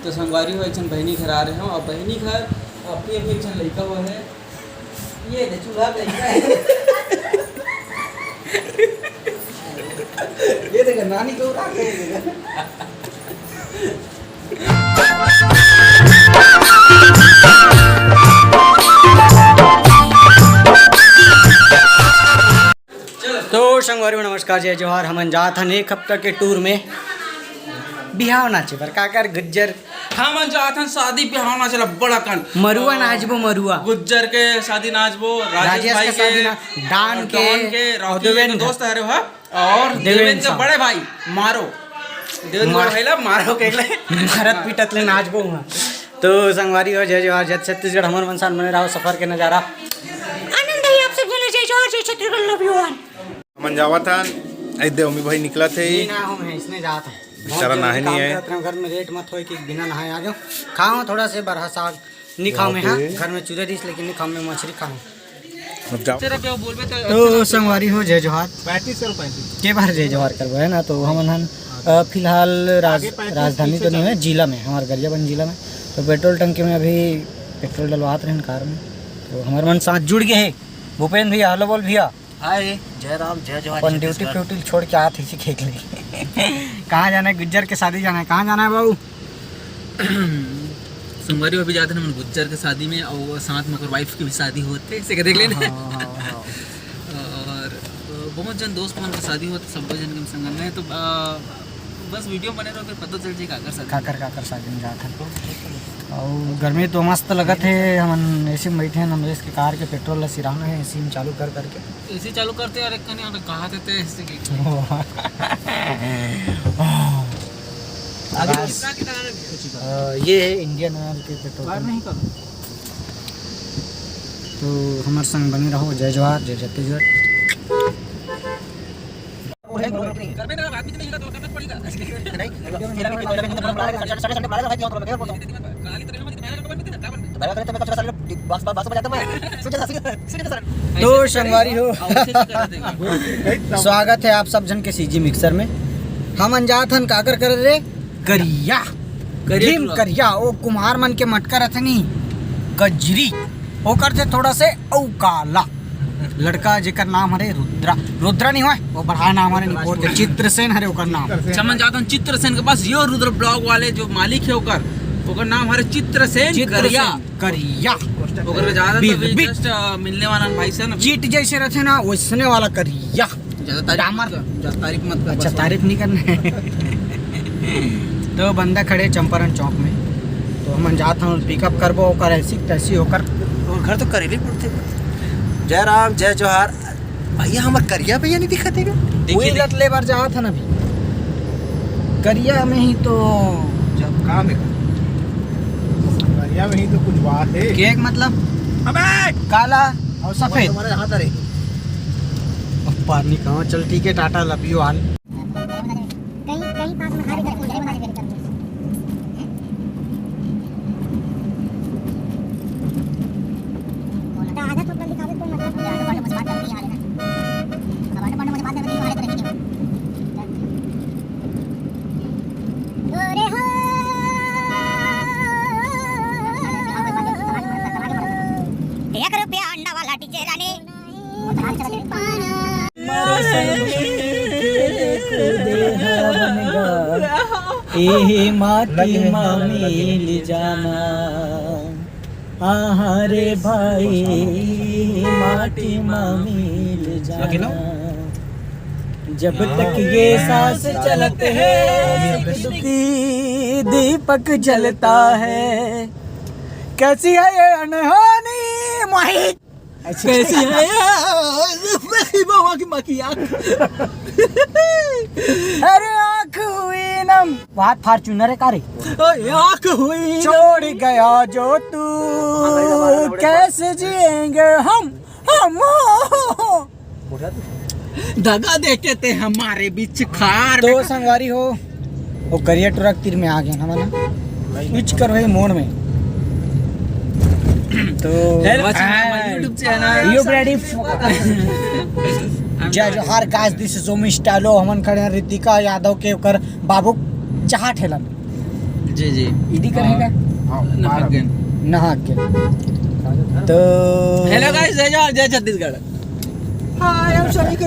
तो संगवारी हो एक बहनी घर आ रहे हो और बहनी घर अपनी अपनी एक लड़का हुआ है ये दे चूल्हा लड़का है ये देखो नानी को उड़ा के तो संगवारी में नमस्कार जय जोहार। हम जात हन एक हफ्ता के टूर में बिहाव नाचे पर काकर गुज्जर हम जात हन शादी बिहाव नाचे बड़ा कन मरुआ नाचबो मरुआ गुज्जर के शादी नाचबो राजेश भाई के डान के देवेंद्र दोस्त है रे और देवेंद्र के बड़े भाई मारो देवेंद्र भाई ला मारो के भारत पीटत ले नाचबो हुआ। तो संगवारी हो जय जोहार। जय छत्तीसगढ़ हमर मनसान बने रहो सफर के नजारा आनंद है आप सब जने जय जोहार जय छत्तीसगढ़ लव यू वन। मन जावा था ऐ देवमी भाई निकला थे ना हम है इसने जात है बेचारा नहाए नहीं है घर में लेट मत होए कि बिना नहाए आ जाओ खाओ थोड़ा से बरहा साग नहीं खाओ में हाँ घर में चूरे डिश लेकिन नहीं खाओ में मछली खाओ। तो संगवारी हो जय जोहार 35 के बार जय जोहार करबो है ना। तो हम फिलहाल राजधानी तो नहीं है जिला में हमारे गरियाबंद जिला में। तो पेट्रोल टंकी में अभी पेट्रोल डलवाते रहे कार में। तो हमारे मन साथ जुड़ गए है भूपेंद्र भैया हेलो बोल भैया हाय जय राम जय जोहार। अपन ड्यूटी फ्यूटी छोड़ के आते इसी खेत ले कहाँ जाना है गुज्जर के शादी जाना है कहाँ जाना है बाबू संगवारी अभी जाते हैं गुज्जर के शादी में और साथ में वाइफ की भी शादी होते इसे देख लेना और बहुत जन दोस्त मन की शादी होती सब जन के संग में। तो बस वीडियो बने रहो फिर पता चल जाएगा काकर शादी में जाते हैं। और गर्मी तो मस्त लगत है हम ऐसे में बैठे हैं नमरेश के कार के पेट्रोल ला सिराना है एसी में चालू कर करके एसी चालू करते और एक कने कहा देते ऐसे की ये है इंडियन ऑयल के पेट्रोल नहीं कर। तो हमारे संग बने रहो जय जोहार जय छत्तीसगढ़। तो संगवारी हो स्वागत है आप सब जन के सीजी मिक्सर में। हम अनजात हन काकर कर रे करिया करिया ओ कुम्हार मन के मटका रथनी गजरी ओ करते थोड़ा से औ काला लड़का जेकर नाम हरे रुद्रा नहीं हुआ वो बढ़ा नाम हरे निपोर के चित्रसेन हरे ओकर नाम चमन जाता हूं चित्रसेन के पास यो रुद्र ब्लॉग वाले जो मालिक है ओकर नाम हरे चित्रसेन करिया ओकर ज्यादा तो जस्ट मिलने वाला भाई से ना चीट जैसे रहते ना वैसने वाला करिया ज्यादा तारीफ मत अच्छा तारीफ नहीं करना तो बंदा खड़े चंपारण चौक में। तो हम जाता हूँ पिकअप करबो ओकर ऐसी तैसी होकर और घर तो करेले पड़ते। जय राम जय जोहार भैया हमार करिया भैया नहीं दिखते क्या वही लत ले बार जात था ना अभी करिया में ही तो जब काम है करिया में ही तो कुछ बात है केक मतलब अबे काला और सफेद हमारे हाथ अरे पानी कहाँ चल ठीक है टाटा लव यू ऑल। ए माटी मिल जाना रे भाई माटी मिल जाना जब तक ये सांस चलते है दीपक जलता है। कैसी है ये अनहोनी मोहित कैसी है अरे आँख हुई नम बात फार्चूनर है कारे आँख हुई छोड़ गया जो तू कैसे जिएंगे हम दगा देते थे हमारे बीच खार तो संगवारी हो वो करिया ट्रक तीर में आ गया ना मैंने स्विच करो है मोड़ में। तो YouTube चैनल You ready? जय जोहार गाइस, दिस इज ओमी स्टाइलो। हमन खड़े हैं रितिका यादव के ओकर बाबू चाहा ठेलन। जी जी इदी करेगा नहा के। तो हेलो गाइस, जय जोहार जय छत्तीसगढ़। हाय हम सभी को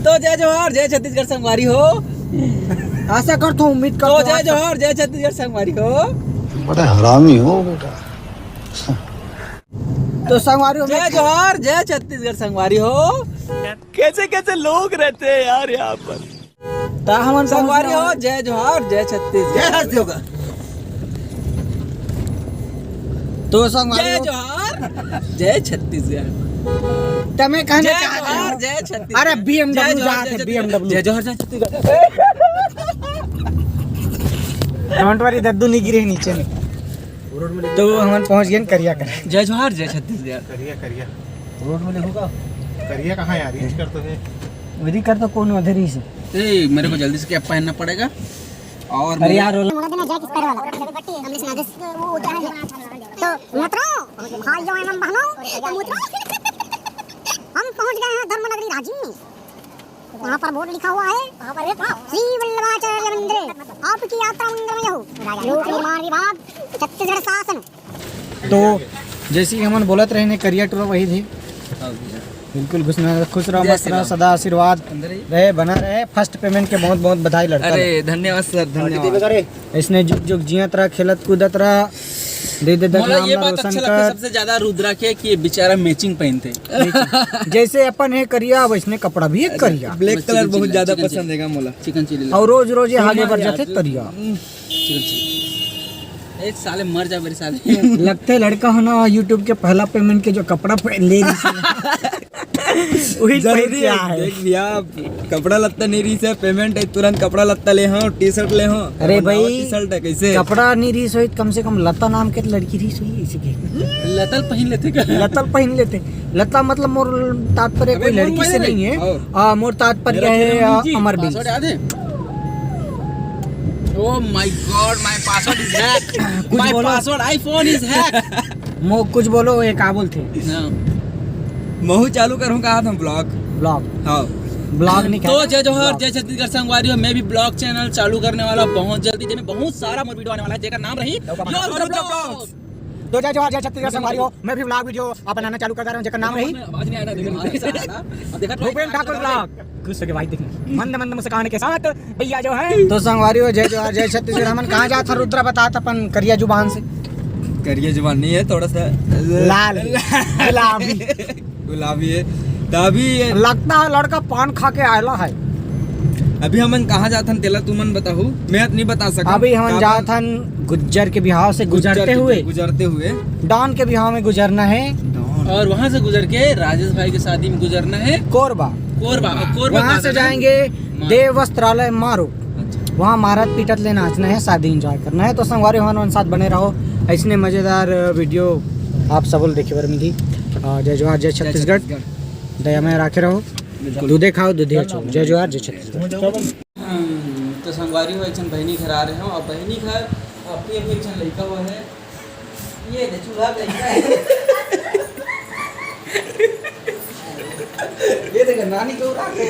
तो जय जोहार जय छत्तीसगढ़ संगवारी हो। आशा करता हूँ, उम्मीद तो करता जय जोहार जय छत्तीसगढ़ संगवारी हो। बड़ा हरामी हो बेटा। तो संगवारी जय जोहार जय छत्तीसगढ़ संगवारी हो। कैसे कैसे लोग रहते हैं यार यहाँ पर। तो हमन संगवारी हो, जय जोहार जय छत्तीसगढ़। तो संगवारी जय हो, जोहार जय छत्तीसगढ़। तमें कहने जय चाहते जोहार हो? जय छत्तीसगढ़। अरे BMW जय जोहार, जात है, जय BMW। जय जोहार जय छत्तीसगढ़। डोंट वरी, दद्दू नहीं गिरे नीचे में। तो हमन पहुंच गए करिया कर। जय जोहार जय छत्तीसगढ़। करिया करिया रोड में देखोगा करिया कहाँ यार, रीच कर तो है। वही कर तो कौन अधेरी से। ए, मेरे को जल्दी से कैप पहनना पड़ेगा। और अरे यार रोल तो मित्रों, भाइयों एवं बहनों, हम पहुंच गए हैं धर्मनगरी रांची। वहाँ पर बोर्ड लिखा हुआ है, श्री वल्लभाचार्य मंदिर, आपकी यात्रा मंगलमय हो। लोक निर्माण विभाग, छत्तीसगढ़ शासन। तो जैसे ही हमन बोलत रहे ने करिया टूर वही थे। बिल्कुल खुश रहो, मस्त रहो, सदा आशीर्वाद रहे, बना रहे। फर्स्ट पेमेंट के बहुत बहुत बधाई लड़का। अरे धन्यवाद सर, धन्यवाद। इसने जुग जुग जियत रहा, खेलत कूदत रहा, दे दे मुझे नाम ये ना बात रोशन अच्छा लगता है कर। सबसे ज्यादा रुद्रा के कि ये बेचारा मैचिंग पहनते। जैसे अपन है करिया वैसने कपड़ा भी एक करिया। ब्लैक कलर बहुत ज्यादा पसंद है मोला। चिकन चिल्ली और रोज रोज ये आगे बढ़ जाते करिया। Chicken chilli. एक साले मर जा मेरे साले। लगते लड़का हो ना, यूट्यूब के पहला पेमेंट के जो कपड़ा ले वही पहन के आया है। देख लिया, कपड़ा लत्ता नहीं रही से पेमेंट है, तुरंत कपड़ा लत्ता ले हो, टी शर्ट ले हो। अरे भाई, टी शर्ट है कैसे कपड़ा नहीं रीस हुई, कम से कम लता नाम के लड़की रीस हुई। इसी के लतल पहन लेते क्या? लतल पहन लेते। लता मतलब मोर तात्पर्य कोई लड़की से नहीं है। मोर तात्पर्य है अमरवीर। पासवर्ड याद है? Oh my God, my password is hacked. My password iPhone is hacked. मो कुछ बोलो, ये काबुल थे। महू चालू करूँ कहा था ब्लॉग। ब्लॉग हाँ, ब्लॉग नहीं तो जय जोहार जय छत्तीसगढ़ संगवारी हो। मैं भी ब्लॉग चैनल चालू करने वाला हूं बहुत जल्दी, जिसमें बहुत सारा मोर वीडियो आने वाला है, जेकर नाम रही योर रुद्र ब्लॉग्स। तो जय जोहार जय छत्तीसगढ़ संगवारी हो। मैं भी ब्लॉग वीडियो बनाना चालू कर रहा हूँ, जेकर नाम रही आवाज नहीं आ रहा। देखा भूपेन ठाकुर ब्लॉग। खुश हो गए भाई, देखिए मंद मंद मुस्कान के साथ भैया जो है। तो संगवारी हो, जय जोहार जय छत्तीसगढ़। हमन कहाँ जात था रुद्रा, बताता अपन करिया जुबान से। करिए जुबान नहीं है, थोड़ा सा लाल गुलाबी गुलाबी है। तो अभी लगता है लड़का पान खा के आयला है। अभी हमन कहाँ जाथन तेला तुमन बताहू, मैं नहीं बता सका। अभी हम जाथन गुज्जर के बिहाव से गुजरते हुए डॉन के बिहाव में गुजरना है, और वहाँ से गुजर के राजेश भाई की शादी में गुजरना है कोरबा। कोरबा। और कोरबा वहाँ से जाएंगे देव वस्त्रालय मारो, वहाँ मारत पीटत ले नाचना है, शादी एंजॉय करना है। तो संगवारी हमारे साथ बने रहो, ऐसने मजेदार वीडियो आप सब देखे बर मिली। जय जोहार जय छत्तीसगढ़, दया में राखे रहो, दूधे खाओ दूधे चलो। जय जोहार जय छत्तीसगढ़। तो संगवारी हो, एक बहनी घर आ रहे हो, और बहनी घर अपनी अपनी एक लड़का हुआ है, ये चूल्हा लड़का है। ये देखो नानी को उड़ा के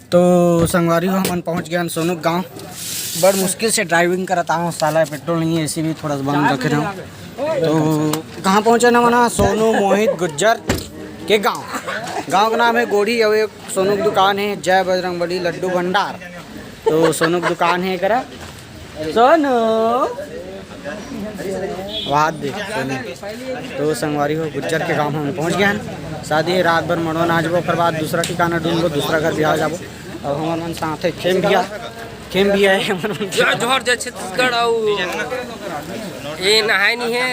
तो संगवारी हो, हम पहुँच गए सोनू गांव। बड़ मुश्किल से ड्राइविंग करता हूँ, साला पेट्रोल नहीं है, इसी भी थोड़ा सा बंद रखे रहा हूँ। तो कहाँ पहुँचे ना मना, सोनू मोहित गुज्जर के गांव का नाम है गोढ़ी। और एक सोनू की दुकान है, जय बजरंगबली लड्डू भंडार। तो सोनू की दुकान है करा सोनू वाद दे सोनू। तो संगवारी हो, गुज्जर के गांव हम पहुँच गए हैं। शादी रात भर मड़ो नाचबो, फिर बाद दूसरा ठिकाना ढूंढबो, दूसरा घर बिहार जाबो। और हमारे मन साथ है खेम भी है जय जोहार जय छत्तीसगढ़। ये नहाए नहीं है,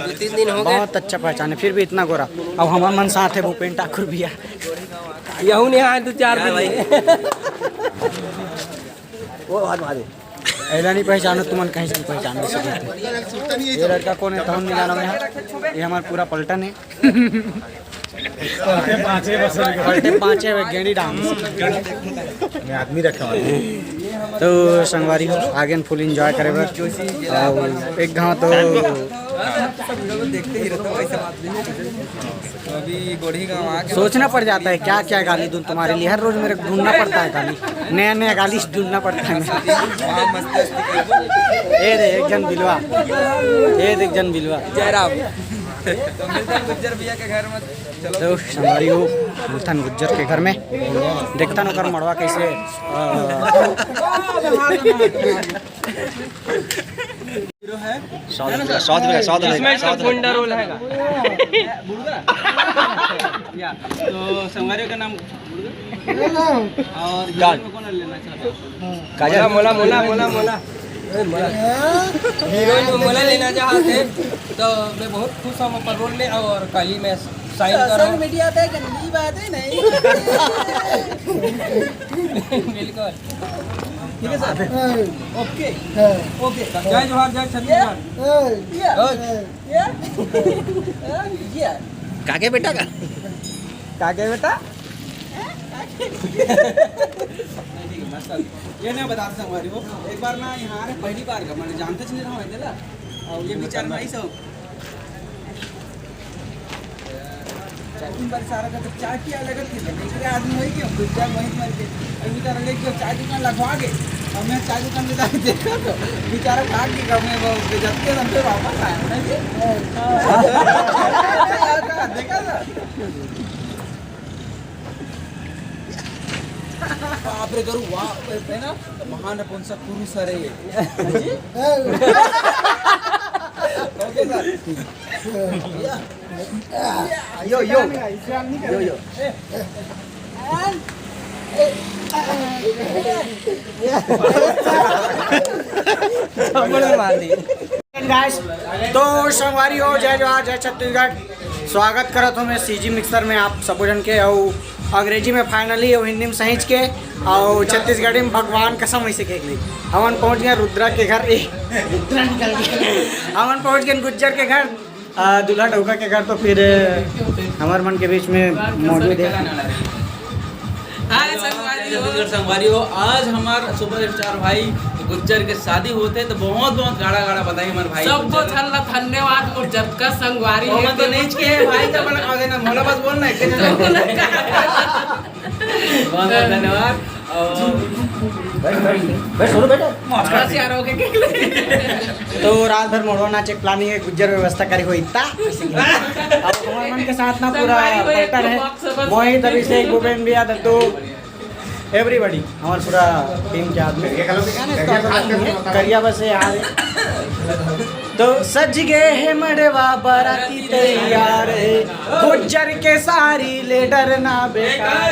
2-3 दिन हो गए। बहुत अच्छा पहचान है, फिर भी इतना गोरा। अब हमारे मन साथ है भूपेन ठाकुर भी है। यहू नहीं आए 2-4 दिन। वो बात ऐसा नहीं पहचानो तुमन कहीं से नहीं पहचान नहीं सकते। ये लड़का कौन है तहन नहीं जाना मैं, ये हमारा पूरा पलटन है। पलटे पाँचे गेंडी डांस मैं आदमी रखा हूँ। तो संगवारी हो आगे फुल एंजॉय करे और एक गाँव तो देखते ही रहते हो, ऐसा बात नहीं है। तो अभी गोढ़ी गाँव आके सोचना पड़ जाता है क्या क्या गाली दूं तुम्हारे लिए। हर रोज मेरे को ढूंढना पड़ता है गाली, नया नया गाली ढूंढना पड़ता है मेरे। वहाँ मस्ती ये दे एक जन बिलवा, ये देख जन बिलवा। जयराम। तो मिलते हैं गुज्जर भैया के घर में। चलो तो संगवारी हो मिलथन गुज्जर के घर में, देखता न कर मड़वा कैसे गुंडा रोल है तो संगवारी का नाम और कौन लेना चाहता काजल मोला मोला मोला मोला हीरोइन में मोला लेना चाहते हैं तो मैं बहुत खुश हूँ पर रोल में और कल ही मैं साइन कर रहा हूँ। मीडिया पे गंदी बात है नहीं। बिल्कुल ठीक है सर, ओके ओके। जय जोहार जय छत्तीसगढ़। काके बेटा का काके बेटा ये ना बता संगवारी हो, एक बार ना यहाँ आने पहली बार का मैंने जानते नहीं रहा हूँ इधर, और ये विचार में आई सब चाय बार सारा का तो चाय की अलग थी लेकिन आदमी वही क्यों गुज्जर वहीं मर के अभी तरह ले क्यों चाय दुकान लगवा के और मैं चाय दुकान में जाके देखा तो बेचारा भाग गया। मैं वो जबकि हम फिर वापस आया ना जी देखा था। बाप रे करू वाह है ना महान अपन सा पुरुष है ये ओके सर यो यो यो यो गाइस तो संगवारी हो जय जोहार जय छत्तीसगढ़। स्वागत करत हूँ मैं सीजी मिक्सर में आप सब जन के, और अंग्रेजी में फाइनली और हिंदी में सहींच के, और छत्तीसगढ़ी में भगवान कसम ऐसे कह ली। हमन पहुँच गए रुद्रा के घर, रुद्रा निकल गए। हमन पहुँच गए गुज्जर के घर, दूल्हा डौका के घर। तो फिर हमारे मन के बीच में मौजूद है संगवारी हो। आज हमार सुपरस्टार भाई गुज्जर के शादी होते तो बहुत बहुत गाड़ा गाड़ा बताएंगे हमारे भाई सबको धन्यवाद गुज्जर का संगवारी और मैं तो नहीं के भाई का बड़ा आ देना मोला बस बोलना है बहुत बहुत धन्यवाद। तो रात भर मोड़वा नाचे प्लानिंग है, गुज्जर व्यवस्था करी हो इतना। अब हमारे मन के साथ ना पूरा पलटन है, मोहित अभिषेक भूपेन भैया दत्तू एवरीबॉडी हमारे पूरा टीम के आदमी करिया बस यार। तो सज गए है मड़वा बाराती तैयार है, गुज्जर के सारी ले डरना बेकार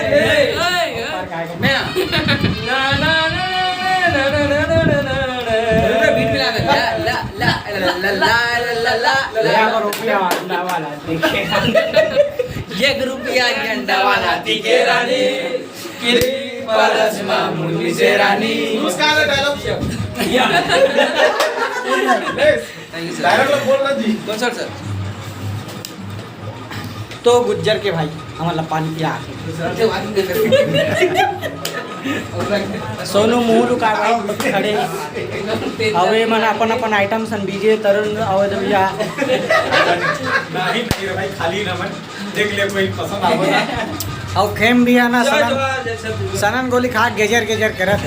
एक रुपया अंडा वाला दिखे रानी मुंडी से रानी। कौन सर सर तो गुज्जर के भाई हमारा पानी पिया सोनू मुँह लुका भाई खड़े अवे मन अपन अपन आइटम सन बीजे तरुण अवध भैया भाई खाली ना मन देख ले कोई पसंद आवो और खेम भी है ना सनन गोली खा गेजर गेजर करत